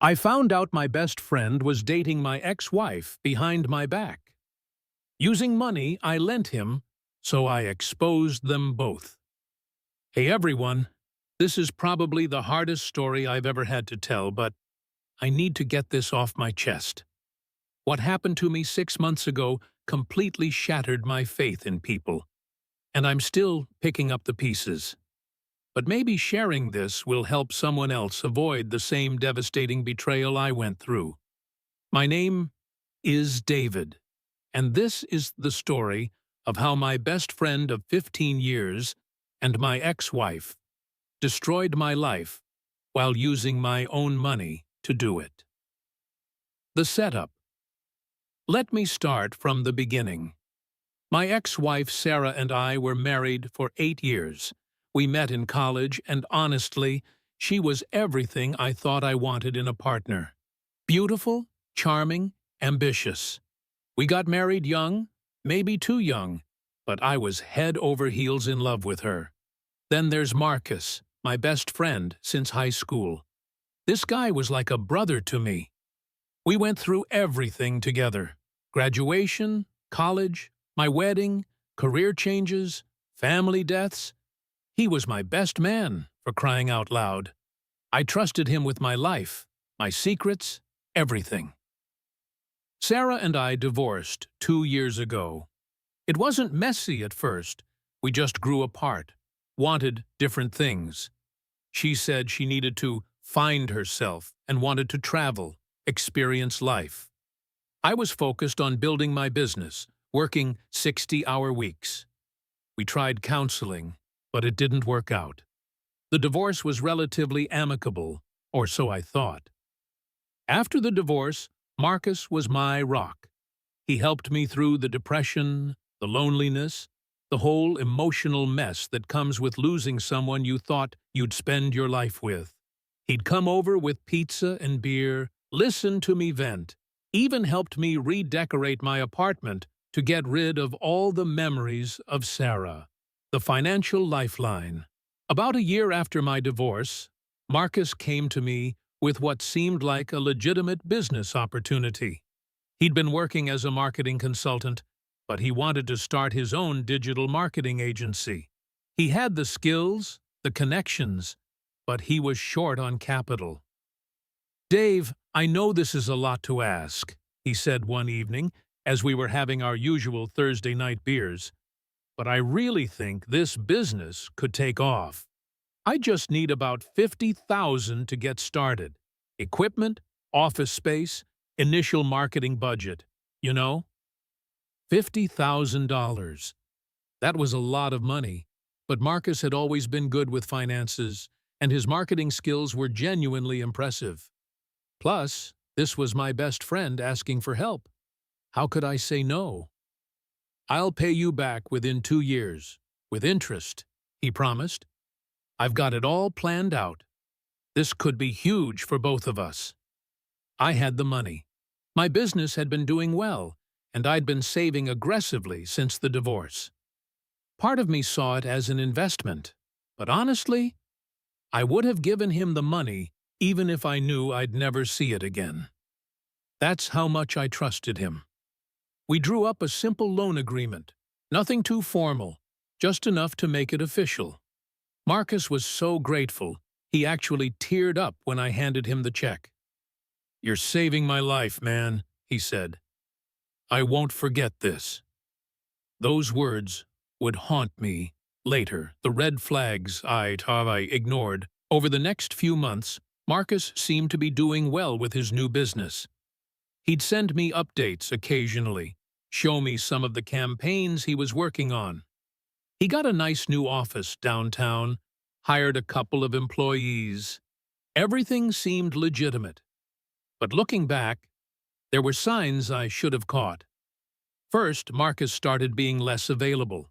I found out my best friend was dating my ex-wife behind my back. Using money I lent him, so I exposed them both. Hey everyone, this is probably the hardest story I've ever had to tell, but I need to get this off my chest. What happened to me 6 months ago completely shattered my faith in people, and I'm still picking up the pieces. But maybe sharing this will help someone else avoid the same devastating betrayal I went through. My name is David, and this is the story of how my best friend of 15 years and my ex-wife destroyed my life while using my own money to do it. The setup. Let me start from the beginning. My ex-wife Sarah and I were married for 8 years. We met in college, and honestly, she was everything I thought I wanted in a partner. Beautiful, charming, ambitious. We got married young, maybe too young, but I was head over heels in love with her. Then there's Marcus, my best friend since high school. This guy was like a brother to me. We went through everything together. Graduation, college, my wedding, career changes, family deaths. He was my best man, for crying out loud. I trusted him with my life, my secrets, everything. Sarah and I divorced 2 years ago. It wasn't messy at first. We just grew apart, wanted different things. She said she needed to find herself and wanted to travel, experience life. I was focused on building my business, working 60-hour weeks. We tried counseling, but it didn't work out. The divorce was relatively amicable, or so I thought. After the divorce, Marcus was my rock. He helped me through the depression, the loneliness, the whole emotional mess that comes with losing someone you thought you'd spend your life with. He'd come over with pizza and beer, listen to me vent, even helped me redecorate my apartment to get rid of all the memories of Sarah. The financial lifeline. About a year after my divorce, Marcus came to me with what seemed like a legitimate business opportunity. He'd been working as a marketing consultant, but he wanted to start his own digital marketing agency. He had the skills, the connections, but he was short on capital. "Dave, I know this is a lot to ask," he said one evening as we were having our usual Thursday night beers. "But I really think this business could take off. I just need about $50,000 to get started. Equipment, office space, initial marketing budget, you know?" $50,000. That was a lot of money, but Marcus had always been good with finances, and his marketing skills were genuinely impressive. Plus, this was my best friend asking for help. How could I say no? "I'll pay you back within 2 years, with interest," he promised. "I've got it all planned out. This could be huge for both of us." I had the money. My business had been doing well, and I'd been saving aggressively since the divorce. Part of me saw it as an investment, but honestly, I would have given him the money even if I knew I'd never see it again. That's how much I trusted him. We drew up a simple loan agreement, nothing too formal, just enough to make it official. Marcus was so grateful, he actually teared up when I handed him the check. "You're saving my life, man," he said. "I won't forget this." Those words would haunt me later, the red flags I ignored. Over the next few months, Marcus seemed to be doing well with his new business. He'd send me updates occasionally, show me some of the campaigns he was working on. He got a nice new office downtown, hired a couple of employees. Everything seemed legitimate. But looking back, there were signs I should have caught. First, Marcus started being less available.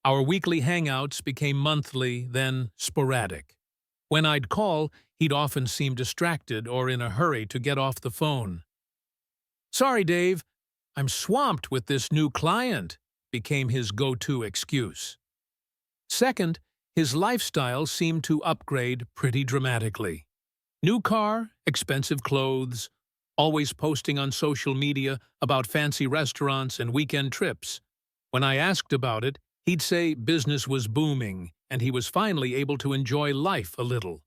Our weekly hangouts became monthly, then sporadic. When I'd call, he'd often seem distracted or in a hurry to get off the phone. "Sorry, Dave, I'm swamped with this new client," became his go-to excuse. Second, his lifestyle seemed to upgrade pretty dramatically. New car, expensive clothes, always posting on social media about fancy restaurants and weekend trips. When I asked about it, he'd say business was booming and he was finally able to enjoy life a little.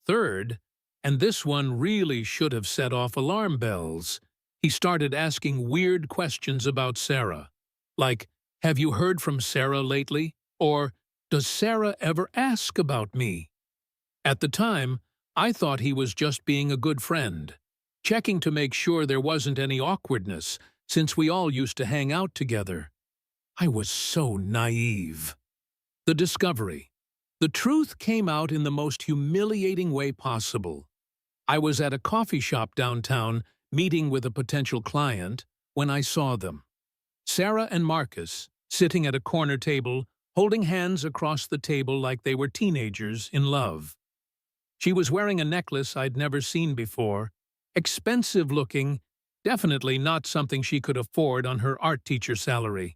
Third, and this one really should have set off alarm bells, he started asking weird questions about Sarah. Like, have you heard from Sarah lately? Or, does Sarah ever ask about me? At the time, I thought he was just being a good friend, checking to make sure there wasn't any awkwardness, since we all used to hang out together. I was so naive. The discovery. The truth came out in the most humiliating way possible. I was at a coffee shop downtown, meeting with a potential client, when I saw them. Sarah and Marcus, sitting at a corner table, holding hands across the table like they were teenagers in love. She was wearing a necklace I'd never seen before, expensive looking, definitely not something she could afford on her art teacher salary.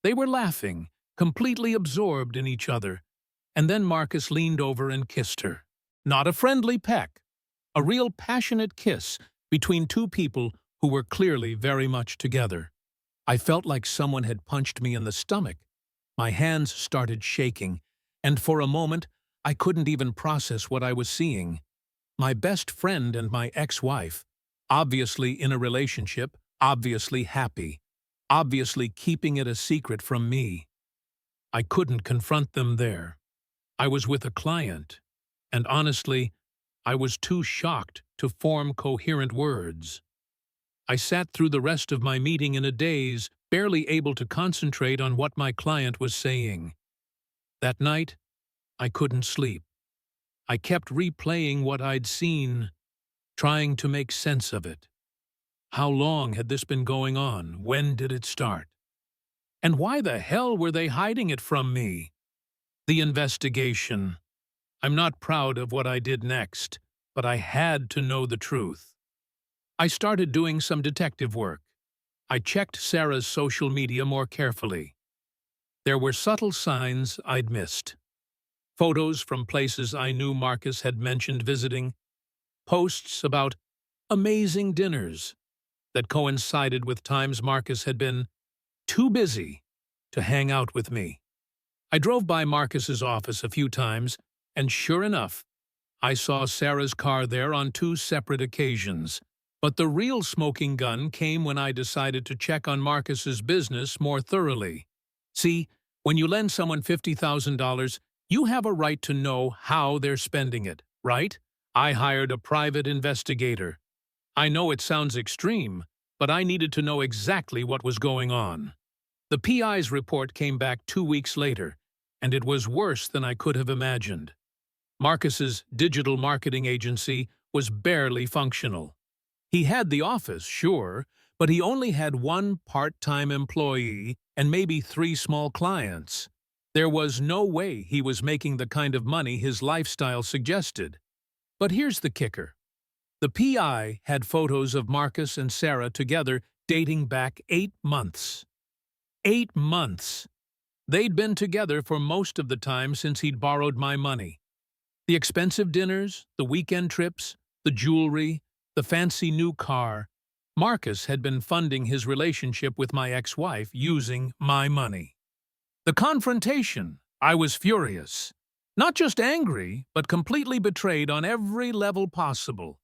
They were laughing, completely absorbed in each other, and then Marcus leaned over and kissed her. Not a friendly peck, a real passionate kiss between two people who were clearly very much together. I felt like someone had punched me in the stomach. My hands started shaking, and for a moment, I couldn't even process what I was seeing. My best friend and my ex-wife, obviously in a relationship, obviously happy, obviously keeping it a secret from me. I couldn't confront them there. I was with a client, and honestly, I was too shocked to form coherent words. I sat through the rest of my meeting in a daze, barely able to concentrate on what my client was saying. That night, I couldn't sleep. I kept replaying what I'd seen, trying to make sense of it. How long had this been going on? When did it start? And why the hell were they hiding it from me? The investigation. I'm not proud of what I did next, but I had to know the truth. I started doing some detective work. I checked Sarah's social media more carefully. There were subtle signs I'd missed. Photos from places I knew Marcus had mentioned visiting, posts about amazing dinners that coincided with times Marcus had been too busy to hang out with me. I drove by Marcus's office a few times, and sure enough, I saw Sarah's car there on 2 separate occasions. But the real smoking gun came when I decided to check on Marcus's business more thoroughly. See, when you lend someone $50,000, you have a right to know how they're spending it, right? I hired a private investigator. I know it sounds extreme, but I needed to know exactly what was going on. The PI's report came back 2 weeks later, and it was worse than I could have imagined. Marcus's digital marketing agency was barely functional. He had the office, sure, but he only had 1 part-time employee and maybe 3 small clients. There was no way he was making the kind of money his lifestyle suggested. But here's the kicker. The PI had photos of Marcus and Sarah together dating back 8 months. 8 months! They'd been together for most of the time since he'd borrowed my money. The expensive dinners, the weekend trips, the jewelry, the fancy new car. Marcus had been funding his relationship with my ex-wife using my money. The confrontation. I was furious. Not just angry, but completely betrayed on every level possible.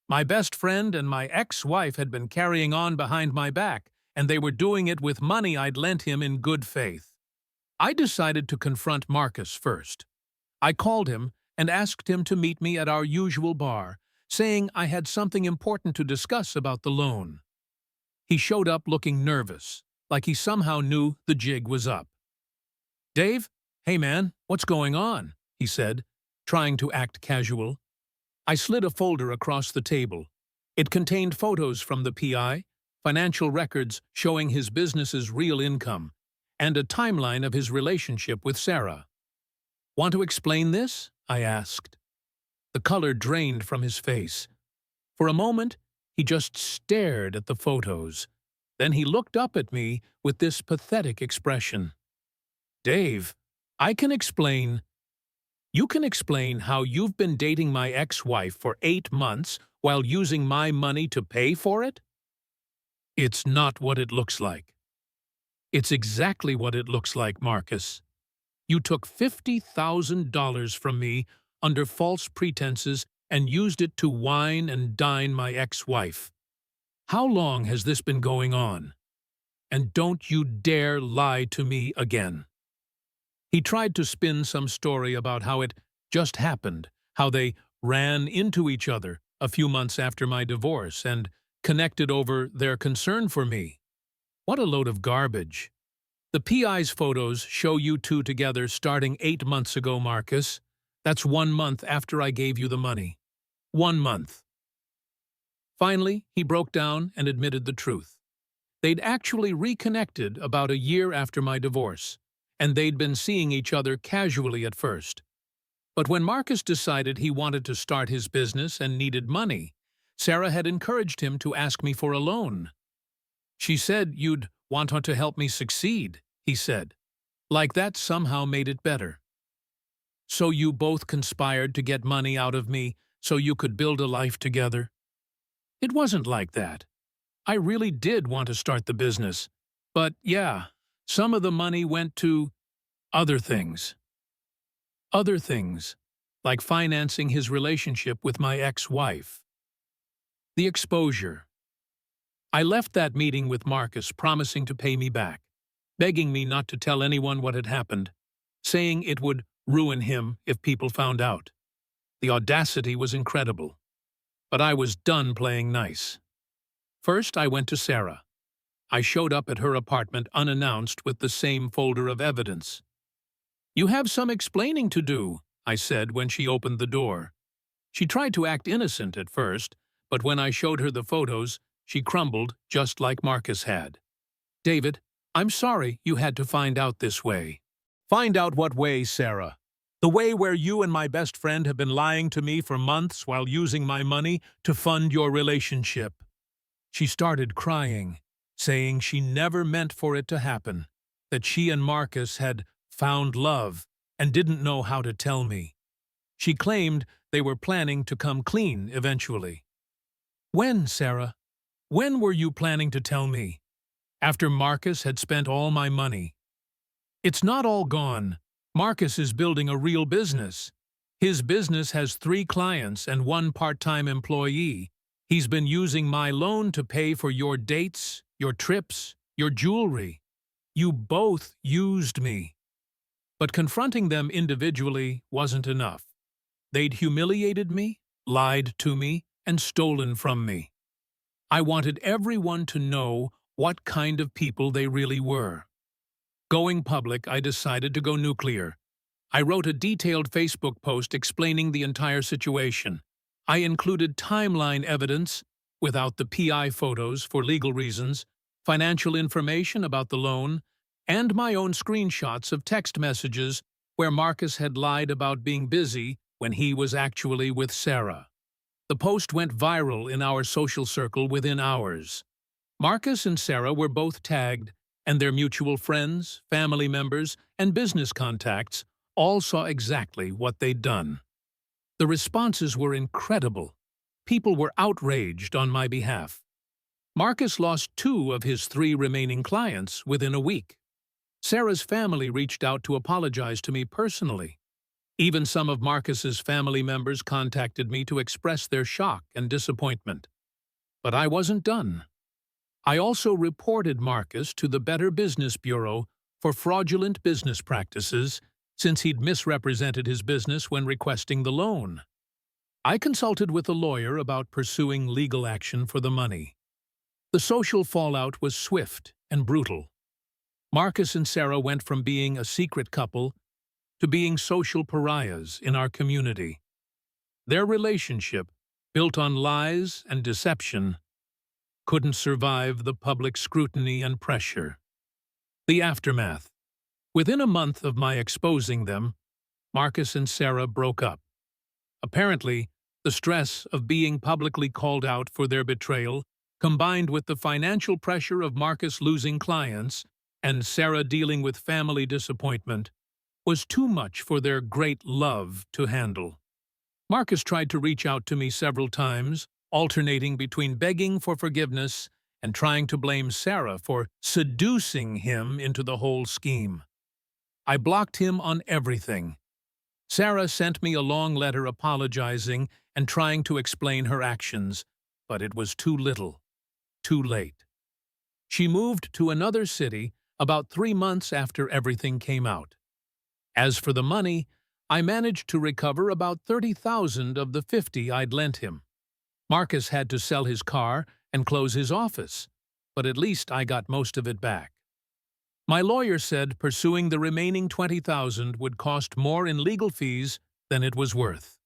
My best friend and my ex-wife had been carrying on behind my back, and they were doing it with money I'd lent him in good faith. I decided to confront Marcus first. I called him and asked him to meet me at our usual bar, saying I had something important to discuss about the loan. He showed up looking nervous, like he somehow knew the jig was up. "Dave, hey man, what's going on?" he said, trying to act casual. I slid a folder across the table. It contained photos from the PI, financial records showing his business's real income, and a timeline of his relationship with Sarah. "Want to explain this?" I asked. The color drained from his face. For a moment, he just stared at the photos. Then he looked up at me with this pathetic expression. "Dave, I can explain." You can explain how you've been dating my ex-wife for 8 months while using my money to pay for it? It's not what it looks like. It's exactly what it looks like, Marcus. You took $50,000 from me under false pretenses and used it to wine and dine my ex-wife. How long has this been going on? And don't you dare lie to me again. He tried to spin some story about how it just happened, how they ran into each other a few months after my divorce and connected over their concern for me. What a load of garbage. The PI's photos show you two together starting 8 months ago, Marcus. That's 1 month after I gave you the money. 1 month. Finally, he broke down and admitted the truth. They'd actually reconnected about a year after my divorce, and they'd been seeing each other casually at first. But when Marcus decided he wanted to start his business and needed money, Sarah had encouraged him to ask me for a loan. She said you'd want her to help me succeed, he said. Like that somehow made it better. So you both conspired to get money out of me so you could build a life together? It wasn't like that. I really did want to start the business. But yeah, some of the money went to other things. Other things, like financing his relationship with my ex-wife. The exposure. I left that meeting with Marcus promising to pay me back, begging me not to tell anyone what had happened, saying it would ruin him if people found out. The audacity was incredible. But I was done playing nice. First, I went to Sarah. I showed up at her apartment unannounced with the same folder of evidence. "You have some explaining to do," I said when she opened the door. She tried to act innocent at first, but when I showed her the photos, she crumbled just like Marcus had. "David, I'm sorry you had to find out this way." "Find out what way, Sarah? The way where you and my best friend have been lying to me for months while using my money to fund your relationship." She started crying, saying she never meant for it to happen, that she and Marcus had found love and didn't know how to tell me. She claimed they were planning to come clean eventually. "When, Sarah? When were you planning to tell me?" "After Marcus had spent all my money." "It's not all gone. Marcus is building a real business. His business has 3 clients and 1 part-time employee. He's been using my loan to pay for your dates, your trips, your jewelry. You both used me." But confronting them individually wasn't enough. They'd humiliated me, lied to me, and stolen from me. I wanted everyone to know what kind of people they really were. Going public, I decided to go nuclear. I wrote a detailed Facebook post explaining the entire situation. I included timeline evidence, without the PI photos for legal reasons, financial information about the loan, and my own screenshots of text messages where Marcus had lied about being busy when he was actually with Sarah. The post went viral in our social circle within hours. Marcus and Sarah were both tagged, and their mutual friends, family members, and business contacts all saw exactly what they'd done. The responses were incredible. People were outraged on my behalf. Marcus lost 2 of his 3 remaining clients within a week. Sarah's family reached out to apologize to me personally. Even some of Marcus's family members contacted me to express their shock and disappointment. But I wasn't done. I also reported Marcus to the Better Business Bureau for fraudulent business practices, since he'd misrepresented his business when requesting the loan. I consulted with a lawyer about pursuing legal action for the money. The social fallout was swift and brutal. Marcus and Sarah went from being a secret couple to being social pariahs in our community. Their relationship, built on lies and deception, couldn't survive the public scrutiny and pressure. The aftermath. Within a month of my exposing them, Marcus and Sarah broke up. Apparently, the stress of being publicly called out for their betrayal, combined with the financial pressure of Marcus losing clients and Sarah dealing with family disappointment, was too much for their great love to handle. Marcus tried to reach out to me several times, alternating between begging for forgiveness and trying to blame Sarah for seducing him into the whole scheme. I blocked him on everything. Sarah sent me a long letter apologizing and trying to explain her actions, but it was too little, too late. She moved to another city about 3 months after everything came out. As for the money, I managed to recover about 30,000 of the 50 I'd lent him. Marcus had to sell his car and close his office, but at least I got most of it back. My lawyer said pursuing the remaining 20,000 would cost more in legal fees than it was worth.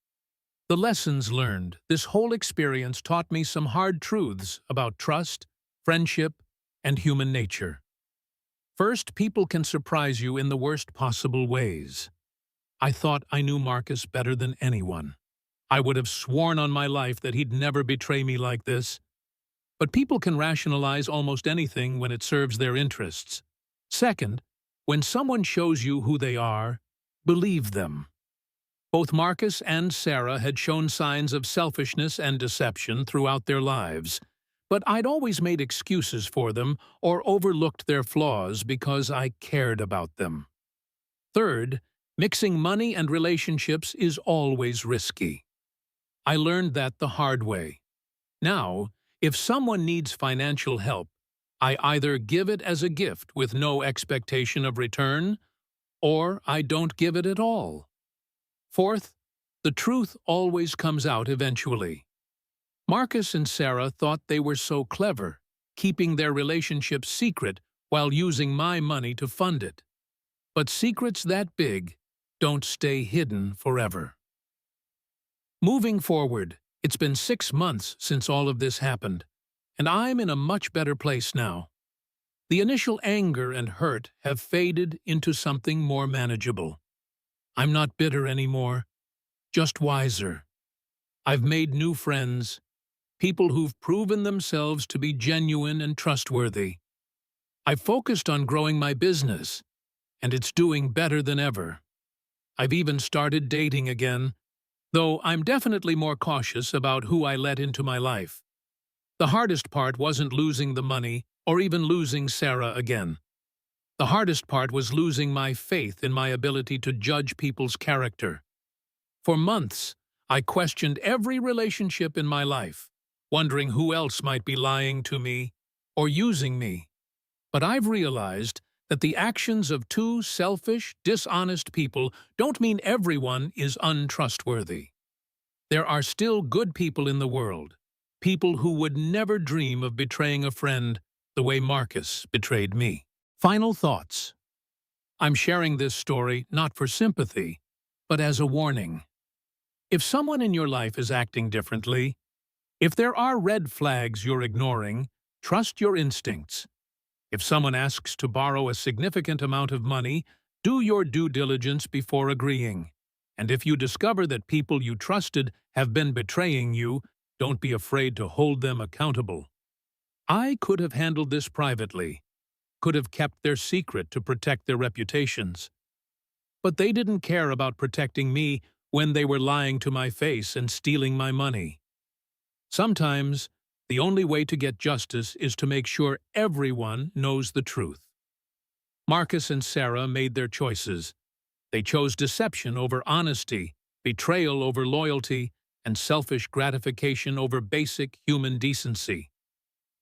The lessons learned, this whole experience taught me some hard truths about trust, friendship, and human nature. First, people can surprise you in the worst possible ways. I thought I knew Marcus better than anyone. I would have sworn on my life that he'd never betray me like this. But people can rationalize almost anything when it serves their interests. Second, when someone shows you who they are, believe them. Both Marcus and Sarah had shown signs of selfishness and deception throughout their lives, but I'd always made excuses for them or overlooked their flaws because I cared about them. Third, mixing money and relationships is always risky. I learned that the hard way. Now, if someone needs financial help, I either give it as a gift with no expectation of return, or I don't give it at all. Fourth, the truth always comes out eventually. Marcus and Sarah thought they were so clever, keeping their relationship secret while using my money to fund it. But secrets that big don't stay hidden forever. Moving forward, it's been 6 months since all of this happened, and I'm in a much better place now. The initial anger and hurt have faded into something more manageable. I'm not bitter anymore, just wiser. I've made new friends, people who've proven themselves to be genuine and trustworthy. I've focused on growing my business, and it's doing better than ever. I've even started dating again, though I'm definitely more cautious about who I let into my life. The hardest part wasn't losing the money or even losing Sarah again. The hardest part was losing my faith in my ability to judge people's character. For months, I questioned every relationship in my life, wondering who else might be lying to me or using me. But I've realized that the actions of two selfish, dishonest people don't mean everyone is untrustworthy. There are still good people in the world, people who would never dream of betraying a friend the way Marcus betrayed me. Final thoughts. I'm sharing this story not for sympathy, but as a warning. If someone in your life is acting differently, if there are red flags you're ignoring, trust your instincts. If someone asks to borrow a significant amount of money, do your due diligence before agreeing. And if you discover that people you trusted have been betraying you, don't be afraid to hold them accountable. I could have handled this privately, could have kept their secret to protect their reputations. But they didn't care about protecting me when they were lying to my face and stealing my money. Sometimes, the only way to get justice is to make sure everyone knows the truth. Marcus and Sarah made their choices. They chose deception over honesty, betrayal over loyalty, and selfish gratification over basic human decency.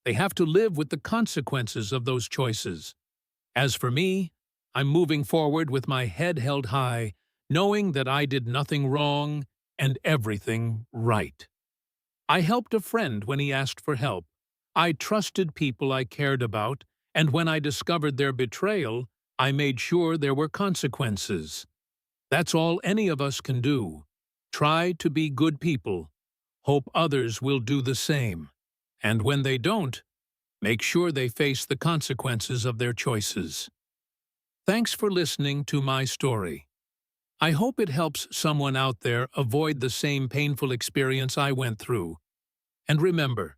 They have to live with the consequences of those choices. As for me, I'm moving forward with my head held high, knowing that I did nothing wrong and everything right. I helped a friend when he asked for help. I trusted people I cared about, and when I discovered their betrayal, I made sure there were consequences. That's all any of us can do. Try to be good people. Hope others will do the same. And when they don't, make sure they face the consequences of their choices. Thanks for listening to my story. I hope it helps someone out there avoid the same painful experience I went through. And remember,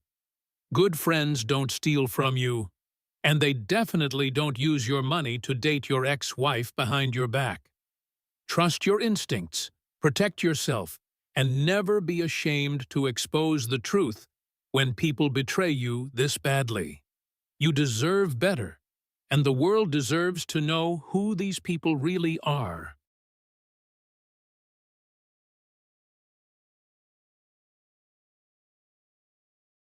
good friends don't steal from you, and they definitely don't use your money to date your ex-wife behind your back. Trust your instincts, protect yourself, and never be ashamed to expose the truth when people betray you this badly. You deserve better, and the world deserves to know who these people really are.